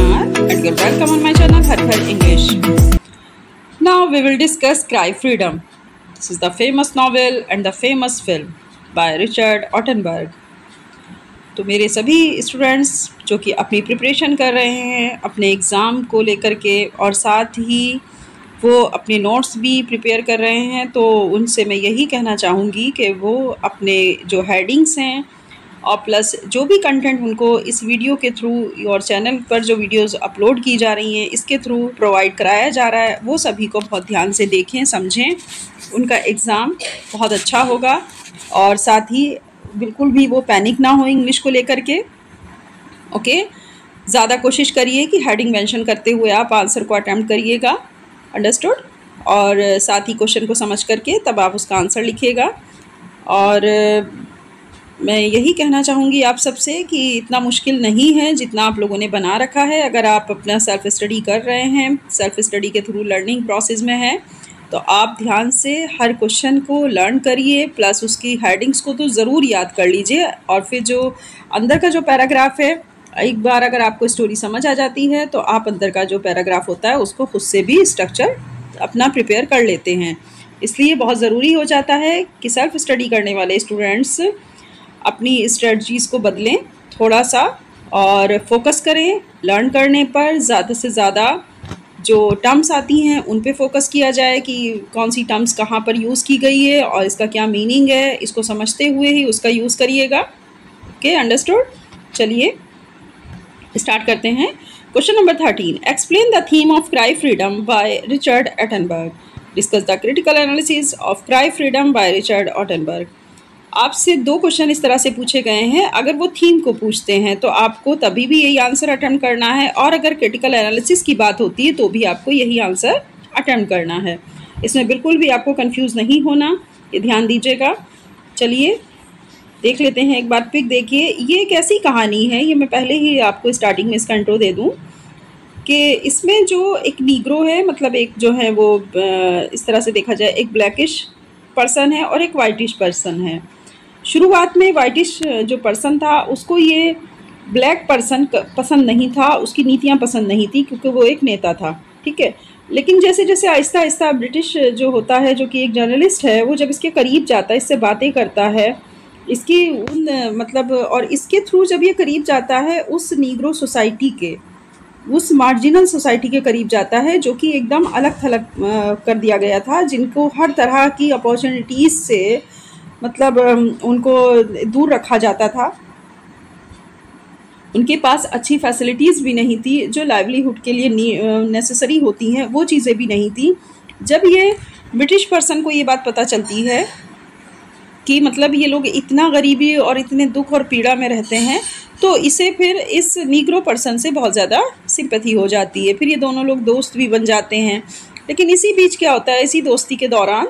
Kumar and you're welcome on my channel Har Ghar English. Now we will discuss Cry Freedom. This is the famous novel and the famous film by Richard Ottenberg. तो मेरे सभी students जो कि अपनी preparation कर रहे हैं अपने एग्ज़ाम को लेकर के और साथ ही वो अपने नोट्स भी प्रिपेयर कर रहे हैं, तो उनसे मैं यही कहना चाहूँगी कि वो अपने जो हेडिंग्स हैं और प्लस जो भी कंटेंट उनको इस वीडियो के थ्रू और चैनल पर जो वीडियोस अपलोड की जा रही हैं इसके थ्रू प्रोवाइड कराया जा रहा है, वो सभी को बहुत ध्यान से देखें, समझें। उनका एग्ज़ाम बहुत अच्छा होगा और साथ ही बिल्कुल भी वो पैनिक ना हो इंग्लिश को लेकर के। ओके, ज़्यादा कोशिश करिए कि हेडिंग मेंशन करते हुए आप आंसर को अटैम्प्ट करिएगा, अंडरस्टूड। और साथ ही क्वेश्चन को समझ करके तब आप उसका आंसर लिखिएगा। और मैं यही कहना चाहूँगी आप सबसे कि इतना मुश्किल नहीं है जितना आप लोगों ने बना रखा है। अगर आप अपना सेल्फ स्टडी कर रहे हैं, सेल्फ स्टडी के थ्रू लर्निंग प्रोसेस में हैं, तो आप ध्यान से हर क्वेश्चन को लर्न करिए, प्लस उसकी हेडिंग्स को तो ज़रूर याद कर लीजिए। और फिर जो अंदर का जो पैराग्राफ है, एक बार अगर आपको स्टोरी समझ आ जाती है तो आप अंदर का जो पैराग्राफ होता है उसको खुद से भी स्ट्रक्चर अपना प्रिपेयर कर लेते हैं। इसलिए बहुत ज़रूरी हो जाता है कि सेल्फ स्टडी करने वाले स्टूडेंट्स अपनी स्ट्रेटजीज़ को बदलें थोड़ा सा और फोकस करें लर्न करने पर। ज़्यादा से ज़्यादा जो टर्म्स आती हैं उन पे फोकस किया जाए कि कौन सी टर्म्स कहाँ पर यूज़ की गई है और इसका क्या मीनिंग है, इसको समझते हुए ही उसका यूज़ करिएगा। Okay, understood. चलिए स्टार्ट करते हैं। Question number 13, explain the theme of Cry Freedom by Richard Attenborough. Discuss the critical analysis of Cry Freedom by Richard Attenborough. आपसे 2 क्वेश्चन इस तरह से पूछे गए हैं। अगर वो थीम को पूछते हैं तो आपको तभी भी यही आंसर अटेम्प्ट करना है, और अगर क्रिटिकल एनालिसिस की बात होती है तो भी आपको यही आंसर अटेम्प्ट करना है। इसमें बिल्कुल भी आपको कंफ्यूज नहीं होना, ये ध्यान दीजिएगा। चलिए देख लेते हैं एक बार। पिक देखिए, ये एक ऐसी कहानी है, ये मैं पहले ही आपको स्टार्टिंग में इसका इंट्रो दे दूँ कि इसमें जो एक नीग्रो है, मतलब एक जो है वो इस तरह से देखा जाए एक ब्लैकिश पर्सन है और एक वाइटिश पर्सन है। शुरुआत में वाइटिश जो पर्सन था उसको ये ब्लैक पर्सन पसंद नहीं था, उसकी नीतियाँ पसंद नहीं थी क्योंकि वो एक नेता था, ठीक है। लेकिन जैसे जैसे आहिस्ता आहिस्ता ब्रिटिश जो होता है, जो कि एक जर्नलिस्ट है, वो जब इसके करीब जाता है, इससे बातें करता है, इसकी मतलब और इसके थ्रू जब ये करीब जाता है उस नीग्रो सोसाइटी के, उस मार्जिनल सोसाइटी के करीब जाता है जो कि एकदम अलग थलग कर दिया गया था, जिनको हर तरह की अपॉर्चुनिटीज़ से मतलब उनको दूर रखा जाता था। उनके पास अच्छी फैसिलिटीज़ भी नहीं थी, जो लाइवलीहुड के लिए नेसेसरी होती हैं वो चीज़ें भी नहीं थी। जब ये ब्रिटिश पर्सन को ये बात पता चलती है कि मतलब ये लोग इतना गरीबी और इतने दुख और पीड़ा में रहते हैं, तो इसे फिर इस नीग्रो पर्सन से बहुत ज़्यादा सिंपैथी हो जाती है। फिर ये दोनों लोग दोस्त भी बन जाते हैं। लेकिन इसी बीच क्या होता है, इसी दोस्ती के दौरान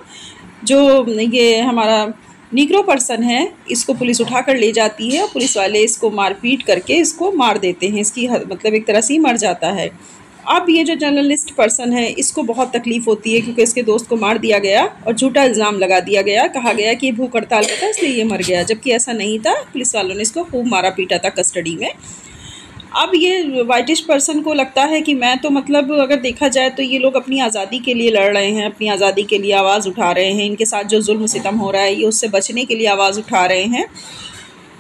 जो ये हमारा नीग्रो पर्सन है, इसको पुलिस उठा कर ले जाती है और पुलिस वाले इसको मारपीट करके इसको मार देते हैं। इसकी मतलब एक तरह से ही मर जाता है। अब ये जो जर्नलिस्ट पर्सन है इसको बहुत तकलीफ़ होती है क्योंकि इसके दोस्त को मार दिया गया और झूठा इल्ज़ाम लगा दिया गया, कहा गया कि ये भूख हड़ताल का था इसलिए ये मर गया, जबकि ऐसा नहीं था। पुलिस वालों ने इसको खूब मारा पीटा था कस्टडी में। अब ये वाइटिश पर्सन को लगता है कि मैं तो मतलब अगर देखा जाए तो ये लोग अपनी आज़ादी के लिए लड़ रहे हैं, अपनी आज़ादी के लिए आवाज़ उठा रहे हैं, इनके साथ जो जुल्म सितम हो रहा है ये उससे बचने के लिए आवाज़ उठा रहे हैं।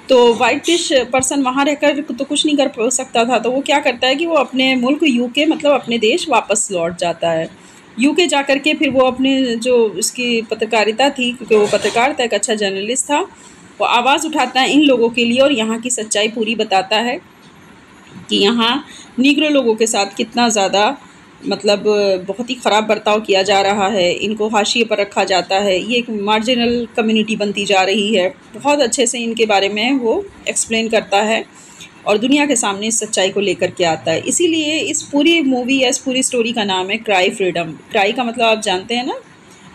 तो वाइटिश पर्सन वहाँ रहकर तो कुछ नहीं कर सकता था, तो वो क्या करता है कि वो अपने मुल्क यूके मतलब अपने देश वापस लौट जाता है। यूके जा कर के फिर वो अपने जो उसकी पत्रकारिता थी, क्योंकि वो पत्रकार था, एक अच्छा जर्नलिस्ट था, वो आवाज़ उठाता है इन लोगों के लिए और यहाँ की सच्चाई पूरी बताता है कि यहाँ नीग्रो लोगों के साथ कितना ज़्यादा मतलब बहुत ही ख़राब बर्ताव किया जा रहा है, इनको हाशिए पर रखा जाता है, ये एक मार्जिनल कम्युनिटी बनती जा रही है। बहुत अच्छे से इनके बारे में वो एक्सप्लेन करता है और दुनिया के सामने इस सच्चाई को लेकर के आता है। इसीलिए इस पूरी मूवी या इस पूरी स्टोरी का नाम है क्राई फ्रीडम। क्राई का मतलब आप जानते हैं ना,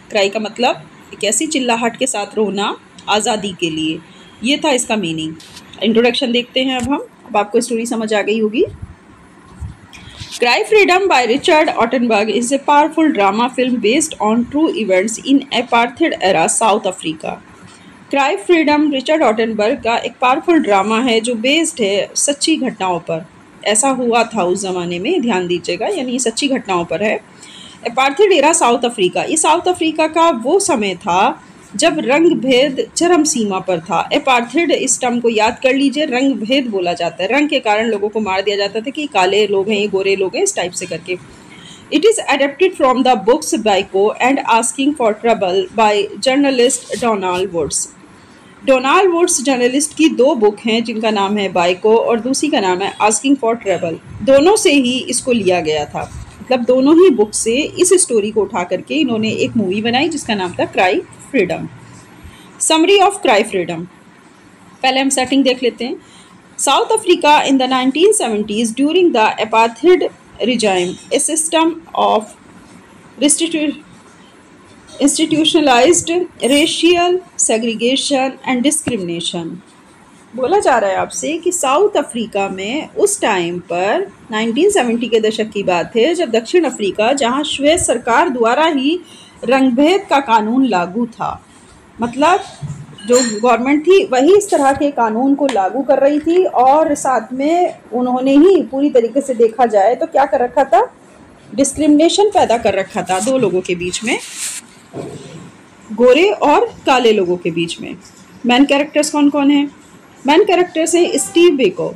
क्राई का मतलब एक ऐसी चिल्लाहट के साथ रोना आज़ादी के लिए, ये था इसका मीनिंग। इंट्रोडक्शन देखते हैं अब आपको स्टोरी समझ आ गई होगी। Cry Freedom by Richard Ottenberg is a powerful drama film based on true events in apartheid era South Africa. Cry Freedom Richard Attenborough का एक पावरफुल ड्रामा है जो बेस्ड है सच्ची घटनाओं पर। ऐसा हुआ था उस ज़माने में, ध्यान दीजिएगा, यानी ये सच्ची घटनाओं पर है। अपार्थाइड एरा साउथ अफ्रीका, ये साउथ अफ्रीका का वो समय था जब रंग भेद चरम सीमा पर था। अपार्थाइड, इस टर्म को याद कर लीजिए, रंग भेद बोला जाता है, रंग के कारण लोगों को मार दिया जाता था कि काले लोग हैं, ये गोरे लोग हैं, इस टाइप से करके। It is adapted from the books Biko and Asking for Trouble by journalist Donald Woods। Donald Woods journalist की दो बुक हैं जिनका नाम है बाइको और दूसरी का नाम है आस्किंग फॉर ट्रबल। दोनों से ही इसको लिया गया था, मतलब दोनों ही बुक से इस स्टोरी को उठा करके इन्होंने एक मूवी बनाई जिसका नाम था cry freedom. Summary of Cry freedom, पहले हम सेटिंग देख लेते हैं। South Africa in the 1970s during the apartheid regime, a system of institutionalized racial segregation and discrimination। बोला जा रहा है आपसे कि साउथ अफ्रीका में उस टाइम पर 1970 के दशक की बात है जब दक्षिण अफ्रीका, जहां श्वेत सरकार द्वारा ही रंगभेद का कानून लागू था, मतलब जो गवर्नमेंट थी वही इस तरह के कानून को लागू कर रही थी और साथ में उन्होंने ही पूरी तरीके से देखा जाए तो क्या कर रखा था, डिस्क्रिमिनेशन पैदा कर रखा था दो लोगों के बीच में, गोरे और काले लोगों के बीच में। मैन कैरेक्टर्स कौन कौन हैं? मैन कैरेक्टर्स हैं स्टीव बिको,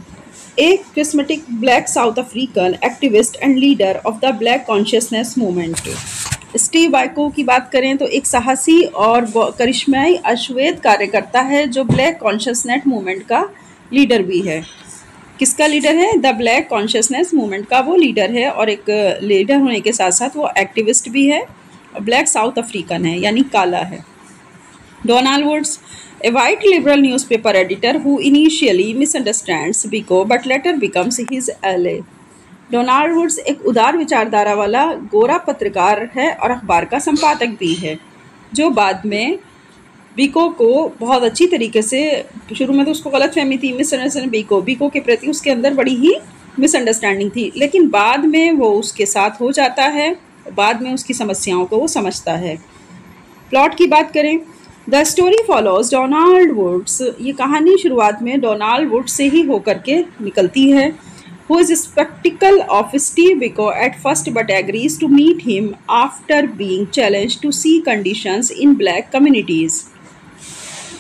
एक charismatic black South African activist and leader of the black consciousness movement. Steve Biko की बात करें तो एक साहसी और करिश्माई अश्वेत कार्यकर्ता है जो ब्लैक कॉन्शियसनेस मूवमेंट का लीडर भी है। किसका लीडर है? द ब्लैक कॉन्शियसनेस मूवमेंट का वो लीडर है और एक लीडर होने के साथ साथ वो एक्टिविस्ट भी है और ब्लैक साउथ अफ्रीकन है, यानी काला है। Donald Woods, a white liberal newspaper editor who initially misunderstands Biko but later becomes his ally। Donald Woods एक उदार विचारधारा वाला गोरा पत्रकार है और अखबार का संपादक भी है, जो बाद में बीको को बहुत अच्छी तरीके से, शुरू में तो उसको गलतफहमी थी, मिसअंडरस्टैंडिंग बीको के प्रति उसके अंदर बड़ी ही मिसअंडरस्टैंडिंग थी, लेकिन बाद में वो उसके साथ हो जाता है, बाद में उसकी समस्याओं को वो समझता है। प्लॉट की बात करें, the story follows Donald Woods, ये कहानी शुरुआत में डोनाल्ड वुड्स से ही होकर के निकलती है, who is skeptical of Steve Biko at first but agrees to meet him after being challenged to see conditions in black communities।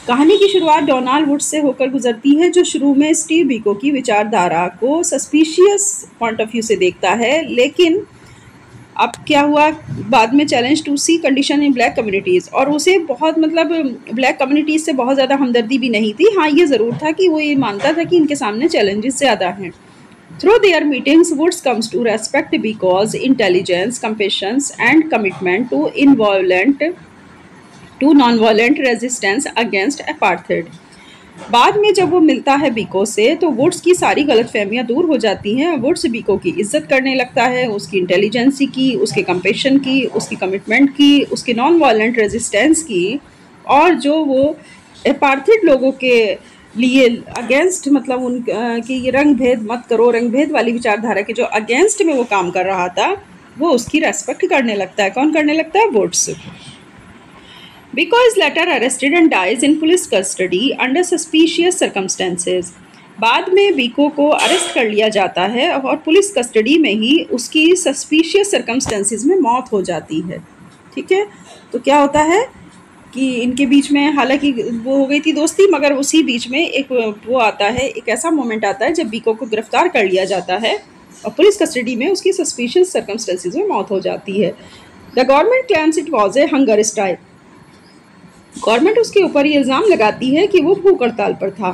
कहानी की शुरुआत डोनाल्ड वुड्स से होकर गुजरती है जो शुरू में स्टीव बिको की विचारधारा को सस्पिशियस पॉइंट ऑफ व्यू से देखता है, लेकिन अब क्या हुआ, बाद में challenge to see condition in black communities, और उसे बहुत, मतलब ब्लैक कम्युनिटीज़ से बहुत ज़्यादा हमदर्दी भी नहीं थी। हाँ, ये ज़रूर था कि वो ये मानता था कि इनके सामने चैलेंजेस ज़्यादा हैं। Through their meetings, Woods comes to respect Biko's intelligence, compassion, and commitment to non-violent resistance against apartheid। बाद में जब वो मिलता है बीको से तो वुड्स की सारी गलतफहमियां दूर हो जाती हैं। वुड्स बीको की इज्जत करने लगता है, उसकी इंटेलिजेंसी की, उसके कंपेशन की, उसकी कमिटमेंट की, उसके नॉन वायलेंट रेजिस्टेंस की, और जो वो अपार्थाइड लोगों के लिए अगेंस्ट, मतलब उनकी ये रंग भेद मत करो, रंग भेद वाली विचारधारा के जो अगेंस्ट में वो काम कर रहा था, वो उसकी रेस्पेक्ट करने लगता है। कौन करने लगता है? Woods. Biko is later arrested and dies in police custody under suspicious circumstances। बाद में बीको को अरेस्ट कर लिया जाता है और पुलिस कस्टडी में ही उसकी सस्पिशियस सर्कमस्टेंसेस में मौत हो जाती है। ठीक है, तो क्या होता है कि इनके बीच में, हालांकि वो हो गई थी दोस्ती, मगर उसी बीच में एक वो आता है, एक ऐसा मोमेंट आता है जब बीको को गिरफ्तार कर लिया जाता है और पुलिस कस्टडी में उसकी सस्पिशियस सर्कमस्टेंसेस में मौत हो जाती है। The government claims it was a hunger strike. Government उसके ऊपर ये इल्ज़ाम लगाती है कि वो भूख हड़ताल पर था।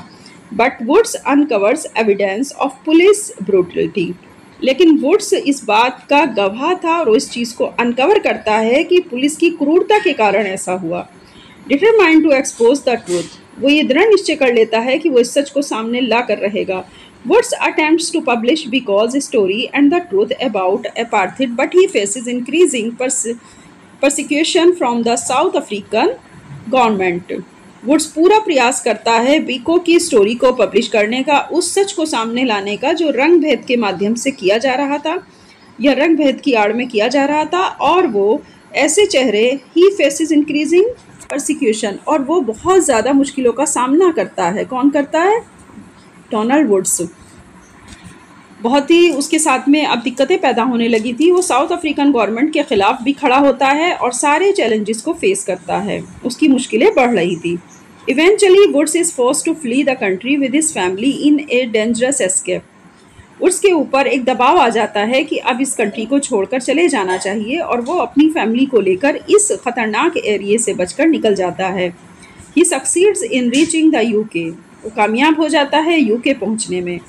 But Woods uncovers evidence of police brutality. लेकिन वुड्स इस बात का गवाह था और इस चीज़ को अनकवर करता है कि पुलिस की क्रूरता के कारण ऐसा हुआ। Determined to expose the truth, वो ये दृढ़ निश्चय कर लेता है कि वो इस सच को सामने ला कर रहेगा। Woods attempts to publish Biko's story and the truth about apartheid, but he faces increasing persecution from the South African government. Woods पूरा प्रयास करता है बीको की स्टोरी को पब्लिश करने का, उस सच को सामने लाने का जो रंग भेद के माध्यम से किया जा रहा था, या रंग भेद की आड़ में किया जा रहा था, और वो ऐसे चेहरे, ही फेसेस इंक्रीजिंग परसिक्यूशन, और वो बहुत ज़्यादा मुश्किलों का सामना करता है। कौन करता है? Donald Woods. बहुत ही उसके साथ में अब दिक्कतें पैदा होने लगी थी। वो साउथ अफ्रीकन गवर्नमेंट के ख़िलाफ़ भी खड़ा होता है और सारे चैलेंजेस को फेस करता है। उसकी मुश्किलें बढ़ रही थी। Eventually Woods is forced to flee the country with his family in a dangerous escape. उसके ऊपर एक दबाव आ जाता है कि अब इस कंट्री को छोड़कर चले जाना चाहिए और वो अपनी फैमिली को लेकर इस खतरनाक एरिया से बचकर निकल जाता है। He succeeds in reaching the UK. वो कामयाब हो जाता है यूके पहुंचने में।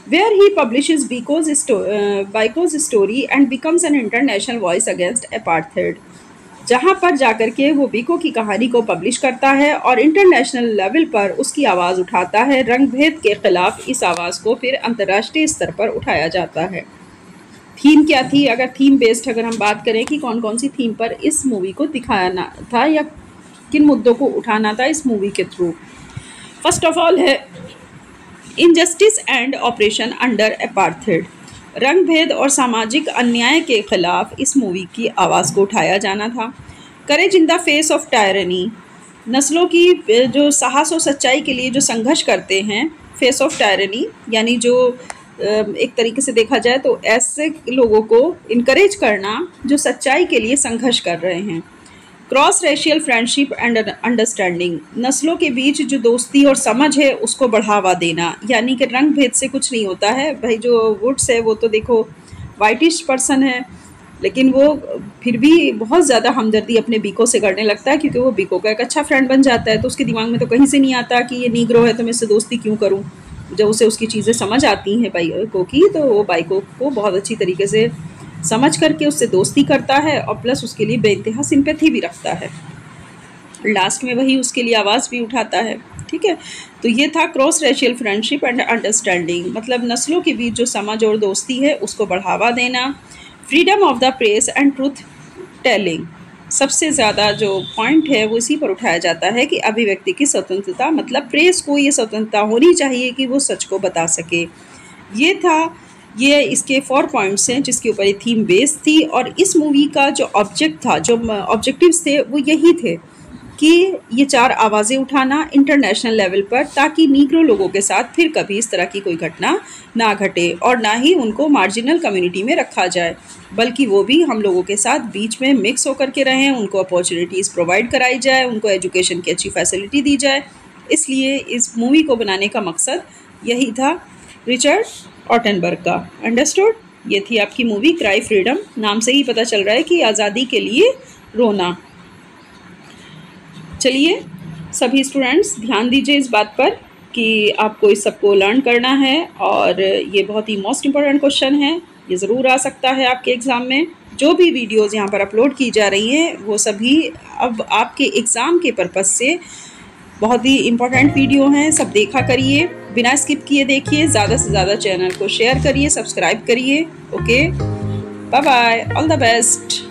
Where he publishes Biko's story and becomes an international voice against apartheid. जहाँ पर जाकर के वो बीको की कहानी को पब्लिश करता है और इंटरनेशनल लेवल पर उसकी आवाज़ उठाता है। रंगभेद के ख़िलाफ़ इस आवाज़ को फिर अंतर्राष्ट्रीय स्तर पर उठाया जाता है। थीम क्या थी? अगर थीम बेस्ड अगर हम बात करें कि कौन कौन सी थीम पर इस मूवी को दिखाना था या किन मुद्दों को उठाना था इस मूवी के थ्रू। फर्स्ट ऑफ ऑल है injustice and oppression under apartheid. रंगभेद और सामाजिक अन्याय के खिलाफ इस मूवी की आवाज़ को उठाया जाना था। Courage in the face of tyranny. नस्लों की जो साहस और सच्चाई के लिए जो संघर्ष करते हैं, फेस ऑफ टायरनी यानी जो एक तरीके से देखा जाए तो ऐसे लोगों को इनकरेज करना जो सच्चाई के लिए संघर्ष कर रहे हैं। Cross racial friendship and understanding. नस्लों के बीच जो दोस्ती और समझ है उसको बढ़ावा देना, यानी कि रंग भेद से कुछ नहीं होता है भाई। जो वुड्स है वो तो देखो वाइटिश पर्सन है, लेकिन वो फिर भी बहुत ज़्यादा हमदर्दी अपने बीको से करने लगता है क्योंकि वो बीको का एक अच्छा फ्रेंड बन जाता है। तो उसके दिमाग में तो कहीं से नहीं आता कि ये नीग्रो है तो मैं इससे दोस्ती क्यों करूँ। जब उसे उसकी चीज़ें समझ आती हैं बाइको की, तो वो बाइको को बहुत अच्छी तरीके से समझ करके उससे दोस्ती करता है और प्लस उसके लिए बेइंतहा सिंपैथी भी रखता है। लास्ट में वही उसके लिए आवाज़ भी उठाता है। ठीक है, तो ये था cross racial friendship and understanding, मतलब नस्लों के बीच जो समझ और दोस्ती है उसको बढ़ावा देना। Freedom of the press and truth telling. सबसे ज़्यादा जो पॉइंट है वो इसी पर उठाया जाता है कि अभिव्यक्ति की स्वतंत्रता, मतलब प्रेस को ये स्वतंत्रता होनी चाहिए कि वो सच को बता सके। ये इसके 4 पॉइंट्स हैं जिसके ऊपर ये थीम बेस्ड थी। और इस मूवी का जो ऑब्जेक्ट था, जो ऑब्जेक्टिव्स थे वो यही थे कि ये 4 आवाज़ें उठाना इंटरनेशनल लेवल पर, ताकि नीग्रो लोगों के साथ फिर कभी इस तरह की कोई घटना ना घटे और ना ही उनको मार्जिनल कम्युनिटी में रखा जाए, बल्कि वो भी हम लोगों के साथ बीच में मिक्स होकर के रहें, उनको अपॉर्चुनिटीज़ प्रोवाइड कराई जाए, उनको एजुकेशन की अच्छी फैसिलिटी दी जाए। इसलिए इस मूवी को बनाने का मकसद यही था रिचर्ड ऑटनबर्ग का। अंडरस्टूड? ये थी आपकी मूवी क्राई फ्रीडम। नाम से ही पता चल रहा है कि आज़ादी के लिए रोना। चलिए सभी स्टूडेंट्स ध्यान दीजिए इस बात पर कि आपको इस सबको लर्न करना है और ये बहुत ही मोस्ट इम्पॉर्टेंट क्वेश्चन है, ये ज़रूर आ सकता है आपके एग्ज़ाम में। जो भी वीडियोज़ यहाँ पर अपलोड की जा रही हैं वो सभी अब आपके एग्ज़ाम के पर्पज़ से बहुत ही इम्पोर्टेंट वीडियो हैं। सब देखा करिए, बिना स्किप किए देखिए, ज़्यादा से ज़्यादा चैनल को शेयर करिए, सब्सक्राइब करिए। Okay, bye bye, all the best.